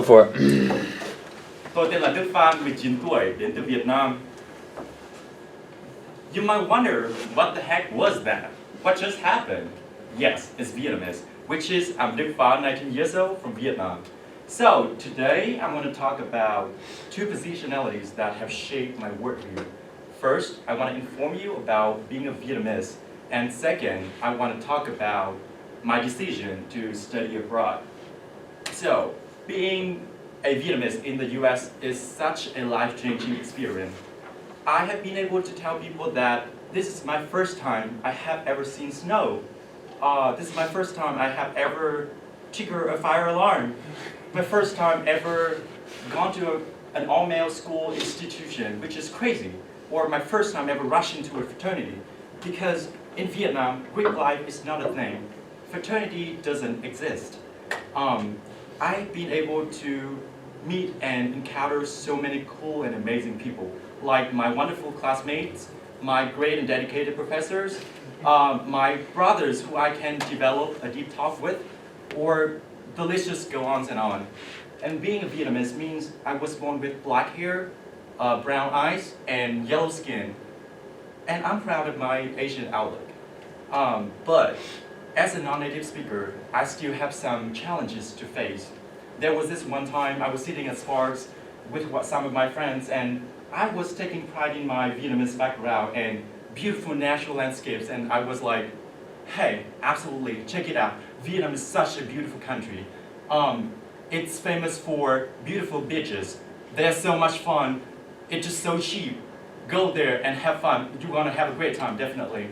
for it. Tôi tên là Đức Phan, 19 tuổi, đến từ Việt Nam. You might wonder, what the heck was that? What just happened? Yes, it's Vietnamese, which is I'm Đức Phan, 19 years old, from Vietnam. So today I'm going to talk about two positionalities that have shaped my worldview. First, I want to inform you about being a Vietnamese, and second, I want to talk about my decision to study abroad. So, being a Vietnamese in the US is such a life-changing experience. I have been able to tell people that this is my first time I have ever seen snow. This is my first time I have ever triggered a fire alarm. My first time ever gone to an all-male school institution, which is crazy. Or my first time ever rushed into a fraternity. Because in Vietnam, Greek life is not a thing. Fraternity doesn't exist. I've been able to meet and encounter so many cool and amazing people, like my wonderful classmates, my great and dedicated professors, my brothers who I can develop a deep talk with, or the list just goes on and on. And being a Vietnamese means I was born with black hair, brown eyes, and yellow skin. And I'm proud of my Asian outlook. But as a non-native speaker, I still have some challenges to face. There was this one time I was sitting at Sparks with some of my friends, and I was taking pride in my Vietnamese background and beautiful natural landscapes, and I was like, hey, absolutely, check it out. Vietnam is such a beautiful country. It's famous for beautiful beaches. They're so much fun. It's just so cheap. Go there and have fun. You're gonna have a great time, definitely.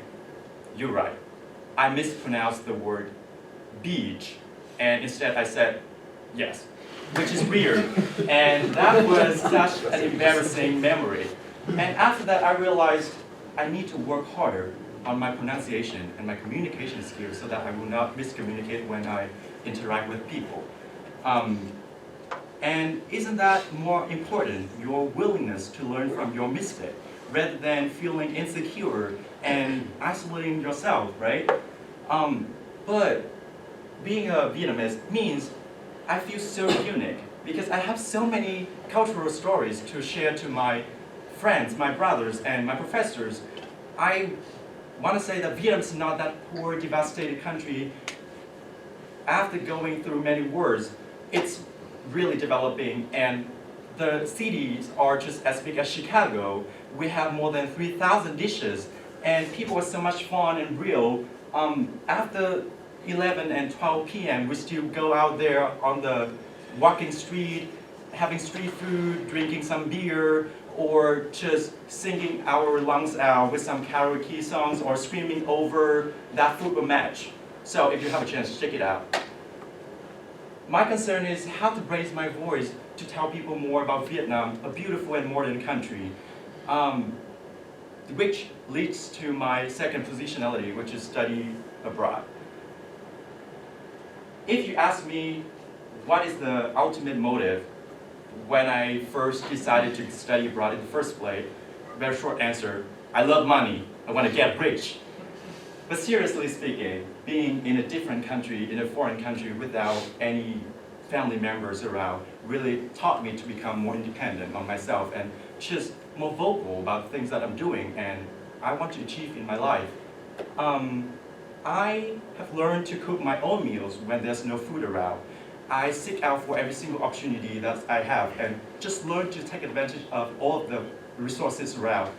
You're right. I mispronounced the word beach, and instead I said yes, which is weird. And that was such an embarrassing memory. And after that, I realized I need to work harder on my pronunciation and my communication skills so that I will not miscommunicate when I interact with people. And isn't that more important, your willingness to learn from your mistake, rather than feeling insecure and isolating yourself, right? But being a Vietnamese means I feel so unique because I have so many cultural stories to share to my friends, my brothers, and my professors. I want to say that Vietnam is not that poor, devastated country. After going through many wars, it's really developing, and the cities are just as big as Chicago. We have more than 3,000 dishes, and people are so much fun and real. After 11 and 12 p.m., we still go out there on the walking street, having street food, drinking some beer, or just singing our lungs out with some karaoke songs or screaming over that football match. So if you have a chance, check it out. My concern is how to raise my voice to tell people more about Vietnam, a beautiful and modern country, which leads to my second positionality, which is study abroad. If you ask me what is the ultimate motive when I first decided to study abroad in the first place, very short answer, I love money, I want to get rich. But seriously speaking, being in a different country, in a foreign country without any family members around, really taught me to become more independent on myself and just more vocal about the things that I'm doing and I want to achieve in my life. I have learned to cook my own meals when there's no food around. I seek out for every single opportunity that I have and just learn to take advantage of all of the resources around.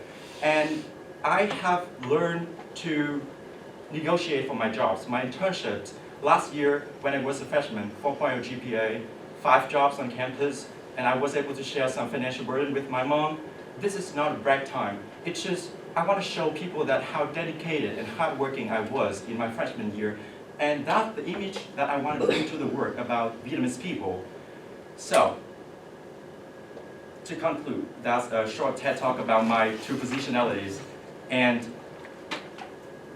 And I have learned to negotiate for my jobs, my internships. Last year, when I was a freshman, 4.0 GPA, 5 jobs on campus, and I was able to share some financial burden with my mom. This is not a brag time. It's just, I want to show people that how dedicated and hardworking I was in my freshman year. And that's the image that I want to bring to the work about Vietnamese people. So, to conclude, that's a short TED talk about my two positionalities. And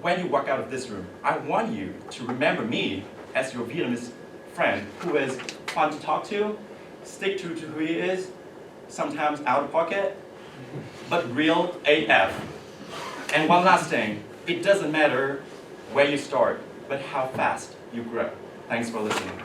when you walk out of this room, I want you to remember me as your Vietnamese friend who is fun to talk to, stick true to who he is, sometimes out of pocket, but real AF. And one last thing, it doesn't matter where you start, but how fast you grow. Thanks for listening.